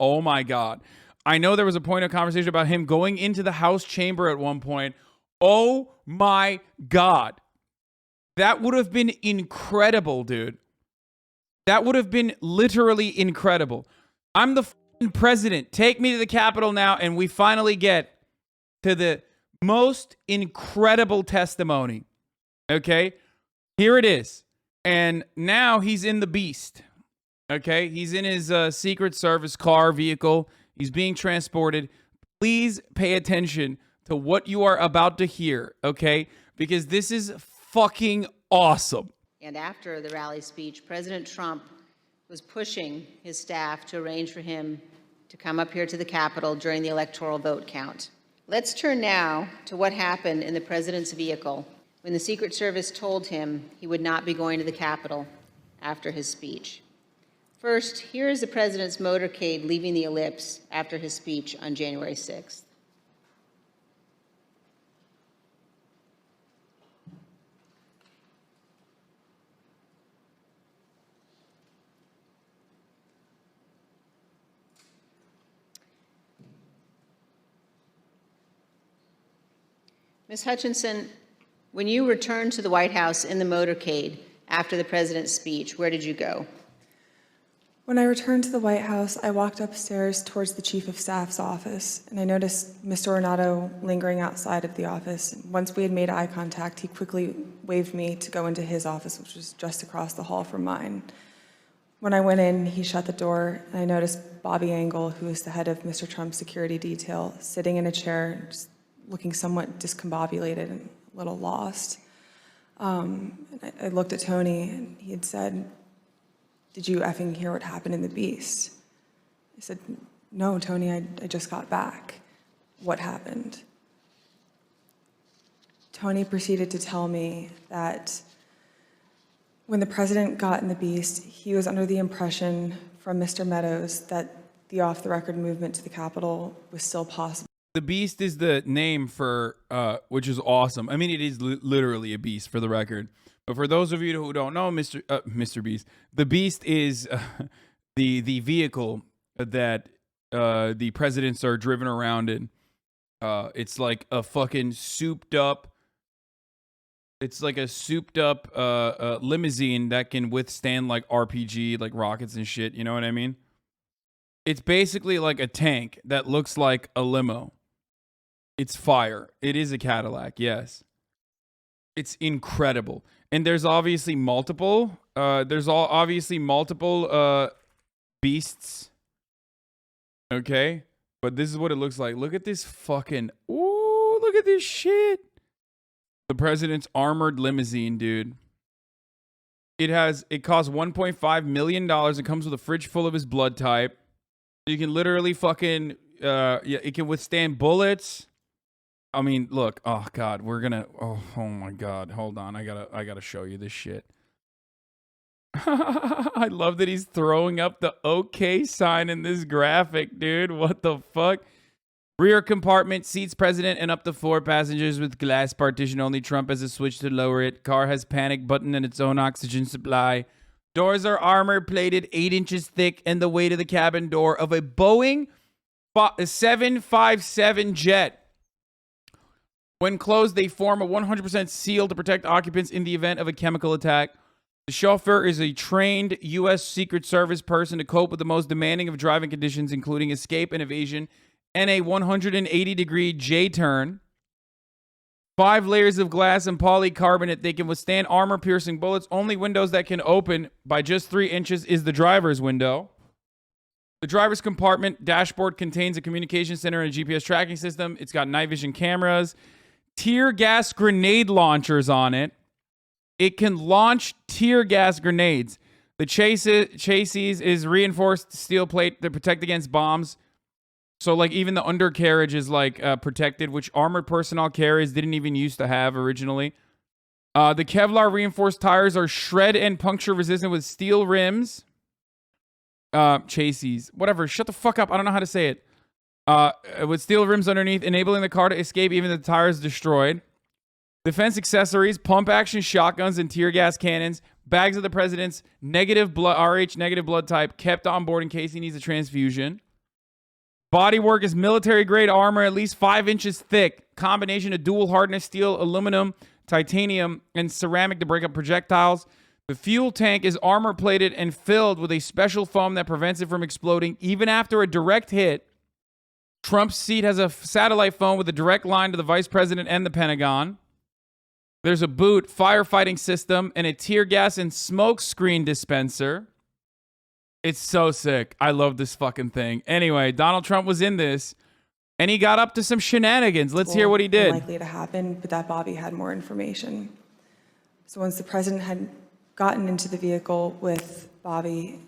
Oh my God. I know there was a point of conversation about him going into the House chamber at one point. Oh my God. That would have been incredible, dude. That would have been literally incredible. I'm the president. Take me to the Capitol now, and we finally get to the most incredible testimony. Okay? Here it is. And now he's in the beast. Okay? He's in his Secret Service car vehicle. He's being transported. Please pay attention to what you are about to hear, okay? Because this is fucking awesome. And after the rally speech, President Trump was pushing his staff to arrange for him to come up here to the Capitol during the electoral vote count. Let's turn now to what happened in the president's vehicle when the Secret Service told him he would not be going to the Capitol after his speech. First, here is the president's motorcade leaving the ellipse after his speech on January 6th. Ms. Hutchinson, when you returned to the White House in the motorcade after the president's speech, where did you go? When I returned to the White House, I walked upstairs towards the Chief of Staff's office, and I noticed Mr. Ornato lingering outside of the office. Once we had made eye contact, he quickly waved me to go into his office, which was just across the hall from mine. When I went in, he shut the door, and I noticed Bobby Engel, who is the head of Mr. Trump's security detail, sitting in a chair, just looking somewhat discombobulated and a little lost. I looked at Tony, and he had said, "Did you effing hear what happened in the Beast?" I said, "No, Tony, I just got back. What happened?" Tony proceeded to tell me that when the president got in the Beast, he was under the impression from Mr. Meadows that the off-the-record movement to the Capitol was still possible. The Beast is the name for, which is awesome. I mean, it is literally a beast, for the record. But for those of you who don't know, Mr. Beast, the Beast is the vehicle that the presidents are driven around in. It's like a fucking souped up. It's like a souped up limousine that can withstand like RPG, like rockets and shit. You know what I mean? It's basically like a tank that looks like a limo. It's fire. It is a Cadillac, yes. It's incredible. And there's obviously multiple. Beasts. Okay? But this is what it looks like. Look at this fucking... Ooh, look at this shit. The president's armored limousine, dude. It costs $1.5 million. It comes with a fridge full of his blood type. You can literally fucking... it can withstand bullets. I mean, look. Oh God, we're gonna. Oh my God. Hold on. I gotta show you this shit. I love that he's throwing up the OK sign in this graphic, dude. What the fuck? Rear compartment seats president and up to 4 passengers with glass partition. Only Trump has a switch to lower it. Car has panic button and its own oxygen supply. Doors are armor plated, 8 inches thick, and the weight of the cabin door of a Boeing 757 jet. When closed, they form a 100% seal to protect occupants in the event of a chemical attack. The chauffeur is a trained U.S. Secret Service person to cope with the most demanding of driving conditions, including escape and evasion, and a 180-degree J-turn. 5 layers of glass and polycarbonate. They can withstand armor-piercing bullets. Only windows that can open by just 3 inches is the driver's window. The driver's compartment dashboard contains a communication center and a GPS tracking system. It's got night vision cameras. Tear gas grenade launchers on it. It can launch tear gas grenades. The chassis is reinforced steel plate to protect against bombs. So, like, even the undercarriage is, like, protected, which armored personnel carriers didn't even used to have originally. The Kevlar reinforced tires are shred and puncture resistant with steel rims. Chassis. Whatever. Shut the fuck up. I don't know how to say it. With steel rims underneath, enabling the car to escape even if the tire is destroyed. Defense accessories, pump action shotguns and tear gas cannons. Bags of the president's RH negative blood type kept on board in case he needs a transfusion. Bodywork is military-grade armor, at least 5 inches thick. Combination of dual hardness steel, aluminum, titanium, and ceramic to break up projectiles. The fuel tank is armor-plated and filled with a special foam that prevents it from exploding. Even after a direct hit, Trump's seat has a satellite phone with a direct line to the vice president and the Pentagon. There's a boot, firefighting system, and a tear gas and smoke screen dispenser. It's so sick. I love this fucking thing. Anyway, Donald Trump was in this, and he got up to some shenanigans. Let's hear what he did. Likely to happen, but that Bobby had more information. So once the president had gotten into the vehicle with Bobby,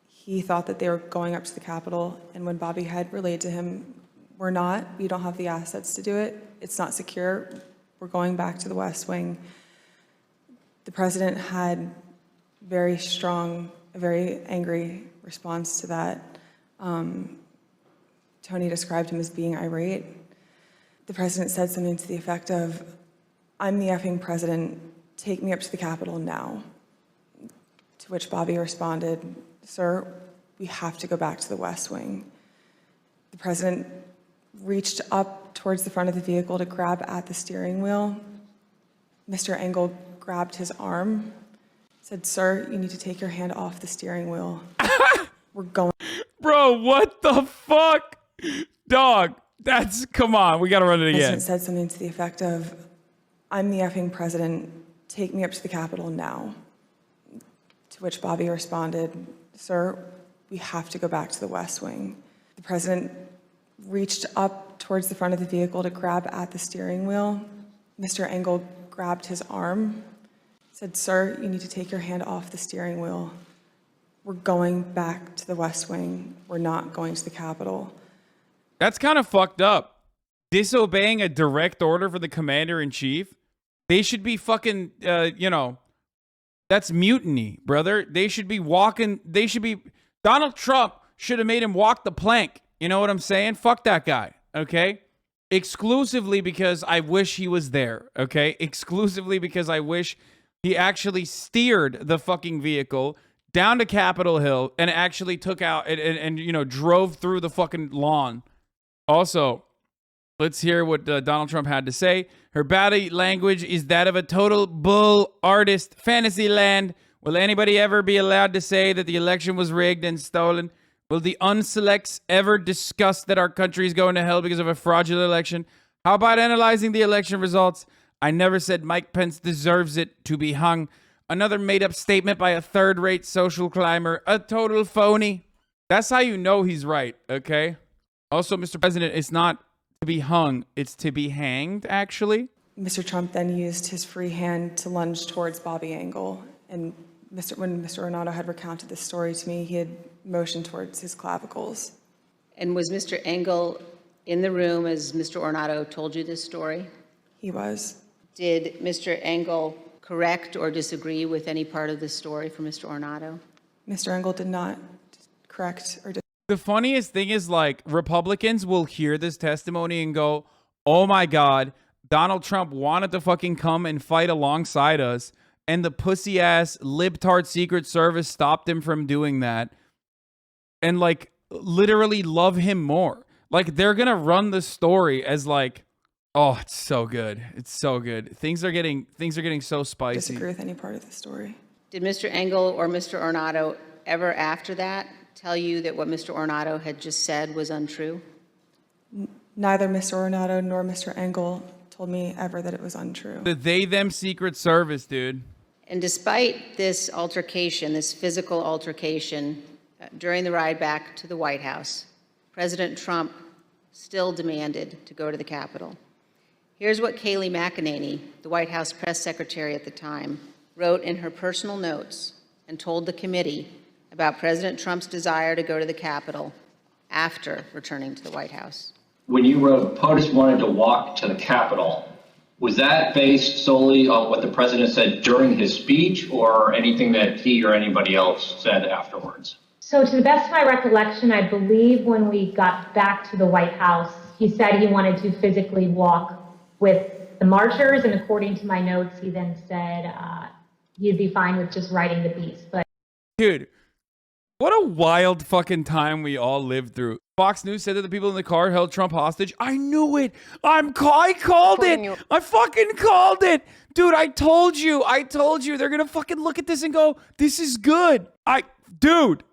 he thought that they were going up to the Capitol, and when Bobby had relayed to him, we don't have the assets to do it. It's not secure. We're going back to the West Wing. The president had a very angry response to that. Tony described him as being irate. The president said something to the effect of, "I'm the effing president, take me up to the Capitol now." To which Bobby responded, "Sir, we have to go back to the West Wing." The president reached up towards the front of the vehicle to grab at the steering wheel. Mr. Engel grabbed his arm, said, "Sir, you need to take your hand off the steering wheel. We're going." Bro, what the fuck? Dog, come on, we gotta run it The again. president said something to the effect of, "I'm the effing president, take me up to the Capitol now." To which Bobby responded, "Sir, we have to go back to the West Wing." The president reached up towards the front of the vehicle to grab at the steering wheel. Mr. Engel grabbed his arm, said, "Sir, you need to take your hand off the steering wheel. We're going back to the West Wing. We're not going to the Capitol." That's kind of fucked up. Disobeying a direct order for the commander-in-chief. They should be fucking, that's mutiny, brother. They should be Donald Trump should have made him walk the plank. You know what I'm saying? Fuck that guy, okay? Exclusively because I wish he was there, okay? Exclusively because I wish he actually steered the fucking vehicle down to Capitol Hill and actually took out and drove through the fucking lawn. Also, let's hear what Donald Trump had to say. Her body language is that of a total bull artist fantasy land. Will anybody ever be allowed to say that the election was rigged and stolen? Will the unselects ever discuss that our country is going to hell because of a fraudulent election? How about analyzing the election results? I never said Mike Pence deserves it to be hung. Another made-up statement by a third-rate social climber. A total phony. That's how you know he's right, okay? Also, Mr. President, it's not to be hung. It's to be hanged, actually. Mr. Trump then used his free hand to lunge towards Bobby Engel. And when Mr. Ornato had recounted this story to me, he had motioned towards his clavicles. And was Mr. Engel in the room as Mr. Ornato told you this story? He was. Did Mr. Engel correct or disagree with any part of the story from Mr. Ornato? Mr. Engel did not correct or The funniest thing is, like, Republicans will hear this testimony and go, "Oh my God, Donald Trump wanted to fucking come and fight alongside us, and the pussy-ass libtard Secret Service stopped him from doing that," and, like, literally love him more. Like, they're gonna run the story as, like, oh, it's so good. It's so good. Things are getting so spicy. disagree with any part of the story. Did Mr. Engel or Mr. Ornato ever after that tell you that what Mr. Ornato had just said was untrue? Neither Mr. Ornato nor Mr. Engel told me ever that it was untrue. The they-them Secret Service, dude. And despite this altercation, this physical altercation, during the ride back to the White House, President Trump still demanded to go to the Capitol. Here's what Kayleigh McEnany, the White House press secretary at the time, wrote in her personal notes and told the committee about President Trump's desire to go to the Capitol after returning to the White House. When you wrote POTUS wanted to walk to the Capitol, was that based solely on what the president said during his speech or anything that he or anybody else said afterwards? So to the best of my recollection, I believe when we got back to the White House, he said he wanted to physically walk with the marchers, and according to my notes, he then said he'd be fine with just riding the beast. But Dude, what a wild fucking time we all lived through. Fox News said that the people in the car held Trump hostage. I knew it. I called it. I fucking called it. Dude, I told you. They're going to fucking look at this and go, this is good. Dude.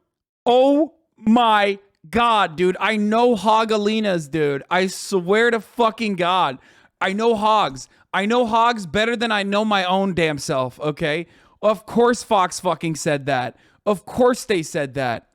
Oh my God, dude. I know Hogalinas, dude. I swear to fucking God. I know hogs. I know hogs better than I know my own damn self, okay? Of course Fox fucking said that. Of course they said that.